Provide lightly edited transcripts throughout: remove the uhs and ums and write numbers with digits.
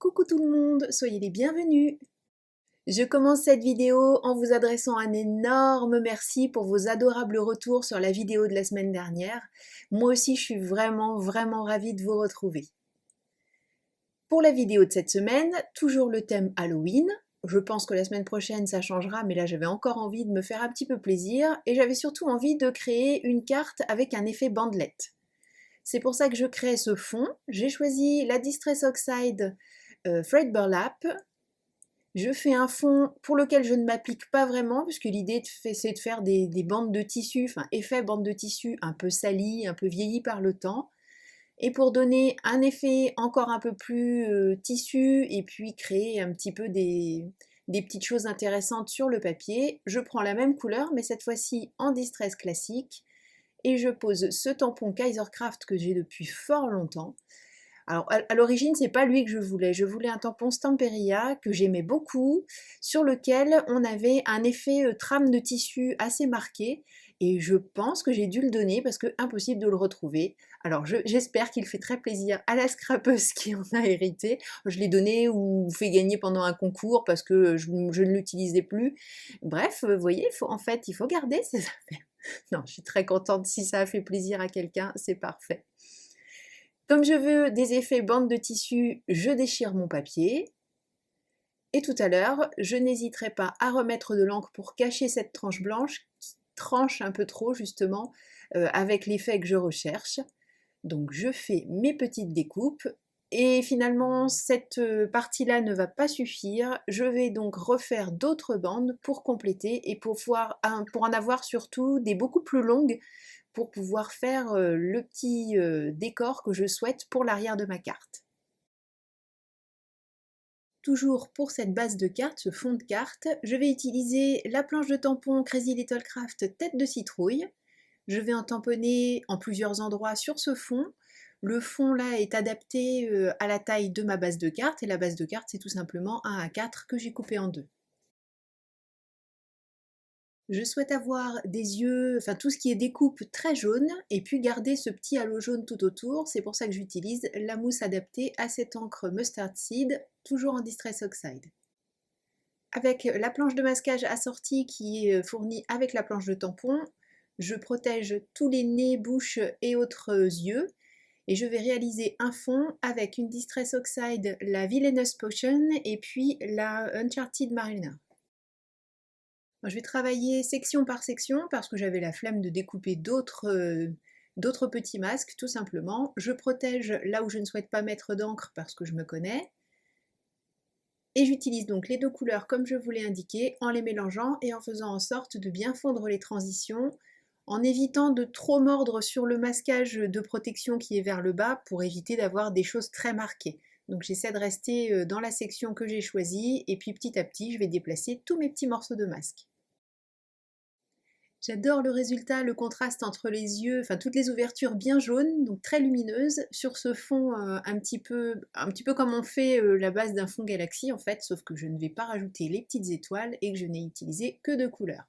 Coucou tout le monde, soyez les bienvenus. Je commence cette vidéo en vous adressant un énorme merci pour vos adorables retours sur la vidéo de la semaine dernière. Moi aussi, je suis vraiment ravie de vous retrouver. Pour la vidéo de cette semaine, toujours le thème Halloween. Je pense que la semaine prochaine ça changera, mais là j'avais encore envie de me faire un petit peu plaisir et j'avais surtout envie de créer une carte avec un effet bandelette. C'est pour ça que je crée ce fond. J'ai choisi la Distress Oxide Thread Burlap. Je fais un fond pour lequel je ne m'applique pas vraiment, puisque l'idée c'est de faire des bandes de tissu, enfin effet bande de tissu un peu salies, un peu vieillies par le temps. Et pour donner un effet encore un peu plus tissu et puis créer un petit peu des petites choses intéressantes sur le papier, je prends la même couleur, mais cette fois-ci en distress classique, et je pose ce tampon Kaisercraft que j'ai depuis fort longtemps. Alors à l'origine, c'est pas lui que je voulais un tampon Stamperia que j'aimais beaucoup, sur lequel on avait un effet trame de tissu assez marqué, et je pense que j'ai dû le donner parce que impossible de le retrouver. Alors j'espère qu'il fait très plaisir à la scrapeuse qui en a hérité. Je l'ai donné ou fait gagner pendant un concours parce que je ne l'utilisais plus. Bref, vous voyez, en fait, il faut garder ses affaires. Non, je suis très contente si ça a fait plaisir à quelqu'un, c'est parfait. Comme je veux des effets bande de tissu, je déchire mon papier. Et tout à l'heure, je n'hésiterai pas à remettre de l'encre pour cacher cette tranche blanche qui tranche un peu trop justement avec l'effet que je recherche. Donc je fais mes petites découpes et finalement cette partie-là ne va pas suffire. Je vais donc refaire d'autres bandes pour compléter et pour en avoir surtout des beaucoup plus longues pour pouvoir faire le petit décor que je souhaite pour l'arrière de ma carte. Toujours pour cette base de carte, ce fond de carte, je vais utiliser la planche de tampon Crazy Little Craft tête de citrouille. Je vais en tamponner en plusieurs endroits sur ce fond. Le fond là est adapté à la taille de ma base de carte et la base de carte c'est tout simplement un A4 que j'ai coupé en deux. Je souhaite avoir des yeux, enfin tout ce qui est découpe très jaune, et puis garder ce petit halo jaune tout autour. C'est pour ça que j'utilise la mousse adaptée à cette encre Mustard Seed, toujours en Distress Oxide. Avec la planche de masquage assortie qui est fournie avec la planche de tampon, je protège tous les nez, bouches et autres yeux. Et je vais réaliser un fond avec une Distress Oxide, la Villainous Potion, et puis la Uncharted Mariner. Je vais travailler section par section parce que j'avais la flemme de découper d'autres petits masques, tout simplement. Je protège là où je ne souhaite pas mettre d'encre parce que je me connais. Et j'utilise donc les deux couleurs comme je vous l'ai indiqué, en les mélangeant et en faisant en sorte de bien fondre les transitions, en évitant de trop mordre sur le masquage de protection qui est vers le bas pour éviter d'avoir des choses très marquées. Donc j'essaie de rester dans la section que j'ai choisie et puis petit à petit je vais déplacer tous mes petits morceaux de masque. J'adore le résultat, le contraste entre les yeux, enfin toutes les ouvertures bien jaunes, donc très lumineuses, sur ce fond un petit peu comme on fait la base d'un fond Galaxy en fait, sauf que je ne vais pas rajouter les petites étoiles et que je n'ai utilisé que deux couleurs.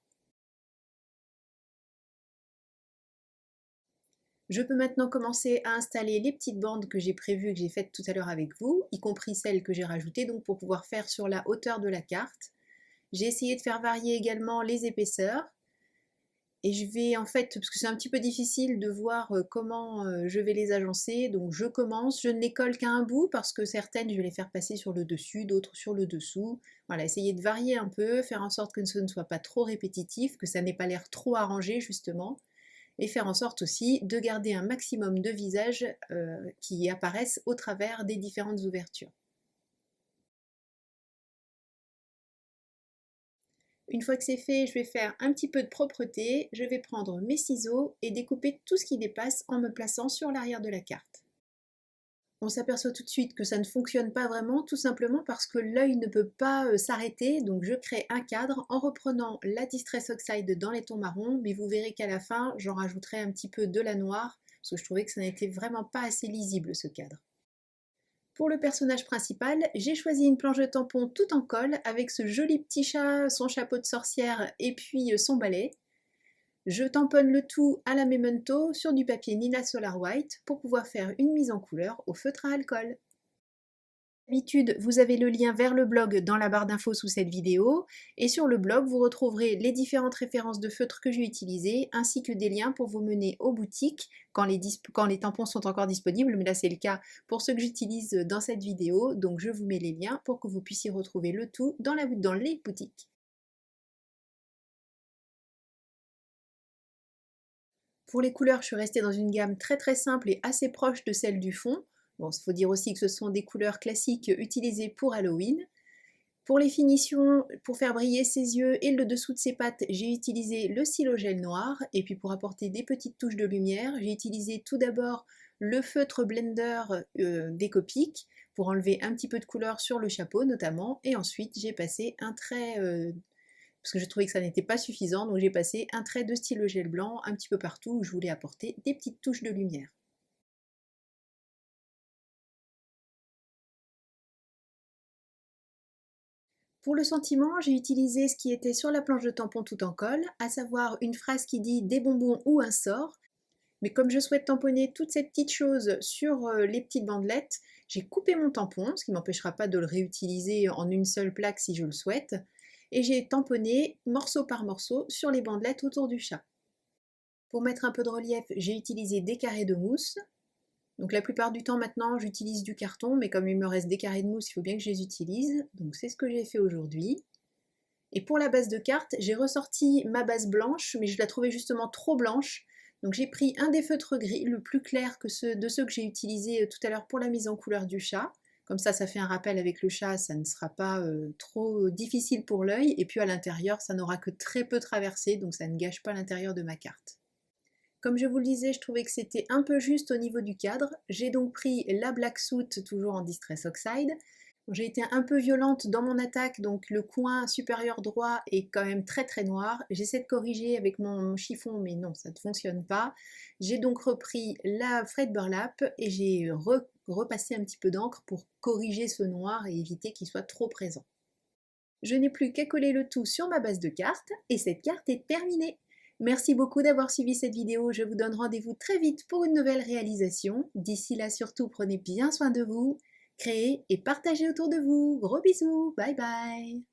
Je peux maintenant commencer à installer les petites bandes que j'ai prévues, que j'ai faites tout à l'heure avec vous, y compris celles que j'ai rajoutées donc pour pouvoir faire sur la hauteur de la carte. J'ai essayé de faire varier également les épaisseurs. Et je vais en fait, parce que c'est un petit peu difficile de voir comment je vais les agencer, donc je commence, je ne les colle qu'à un bout parce que certaines je vais les faire passer sur le dessus, d'autres sur le dessous. Voilà, essayer de varier un peu, faire en sorte que ce ne soit pas trop répétitif, que ça n'ait pas l'air trop arrangé justement, et faire en sorte aussi de garder un maximum de visages qui apparaissent au travers des différentes ouvertures. Une fois que c'est fait, je vais faire un petit peu de propreté, je vais prendre mes ciseaux et découper tout ce qui dépasse en me plaçant sur l'arrière de la carte. On s'aperçoit tout de suite que ça ne fonctionne pas vraiment, tout simplement parce que l'œil ne peut pas s'arrêter, donc je crée un cadre en reprenant la Distress Oxide dans les tons marrons, mais vous verrez qu'à la fin, j'en rajouterai un petit peu de la noire, parce que je trouvais que ça n'était vraiment pas assez lisible ce cadre. Pour le personnage principal, j'ai choisi une planche de tampon tout en colle avec ce joli petit chat, son chapeau de sorcière et puis son balai. Je tamponne le tout à la Memento sur du papier Nina Solar White pour pouvoir faire une mise en couleur au feutre à alcool. D'habitude, vous avez le lien vers le blog dans la barre d'infos sous cette vidéo, et sur le blog, vous retrouverez les différentes références de feutres que j'ai utilisées, ainsi que des liens pour vous mener aux boutiques quand les tampons sont encore disponibles, mais là c'est le cas pour ceux que j'utilise dans cette vidéo, donc je vous mets les liens pour que vous puissiez retrouver le tout dans les boutiques. Pour les couleurs, je suis restée dans une gamme très simple et assez proche de celle du fond. Bon, il faut dire aussi que ce sont des couleurs classiques utilisées pour Halloween. Pour les finitions, pour faire briller ses yeux et le dessous de ses pattes, j'ai utilisé le stylo gel noir. Et puis pour apporter des petites touches de lumière, j'ai utilisé tout d'abord le feutre blender des Copic pour enlever un petit peu de couleur sur le chapeau notamment. Et ensuite, j'ai passé un trait, parce que je trouvais que ça n'était pas suffisant, donc j'ai passé un trait de stylo gel blanc un petit peu partout où je voulais apporter des petites touches de lumière. Pour le sentiment, j'ai utilisé ce qui était sur la planche de tampon tout en colle, à savoir une phrase qui dit des bonbons ou un sort. Mais comme je souhaite tamponner toutes ces petites choses sur les petites bandelettes, j'ai coupé mon tampon, ce qui ne m'empêchera pas de le réutiliser en une seule plaque si je le souhaite, et j'ai tamponné morceau par morceau sur les bandelettes autour du chat. Pour mettre un peu de relief, j'ai utilisé des carrés de mousse. Donc la plupart du temps maintenant j'utilise du carton, mais comme il me reste des carrés de mousse, il faut bien que je les utilise. Donc c'est ce que j'ai fait aujourd'hui. Et pour la base de carte, j'ai ressorti ma base blanche, mais je la trouvais justement trop blanche. Donc j'ai pris un des feutres gris, le plus clair que ceux que j'ai utilisé tout à l'heure pour la mise en couleur du chat. Comme ça fait un rappel avec le chat, ça ne sera pas trop difficile pour l'œil. Et puis à l'intérieur, ça n'aura que très peu traversé, donc ça ne gâche pas l'intérieur de ma carte. Comme je vous le disais, je trouvais que c'était un peu juste au niveau du cadre. J'ai donc pris la Black Suit, toujours en Distress Oxide. J'ai été un peu violente dans mon attaque, donc le coin supérieur droit est quand même très noir. J'essaie de corriger avec mon chiffon, mais non, ça ne fonctionne pas. J'ai donc repris la Fred Burlap et j'ai repassé un petit peu d'encre pour corriger ce noir et éviter qu'il soit trop présent. Je n'ai plus qu'à coller le tout sur ma base de carte et cette carte est terminée. Merci beaucoup d'avoir suivi cette vidéo, je vous donne rendez-vous très vite pour une nouvelle réalisation. D'ici là surtout prenez bien soin de vous, créez et partagez autour de vous. Gros bisous, bye bye.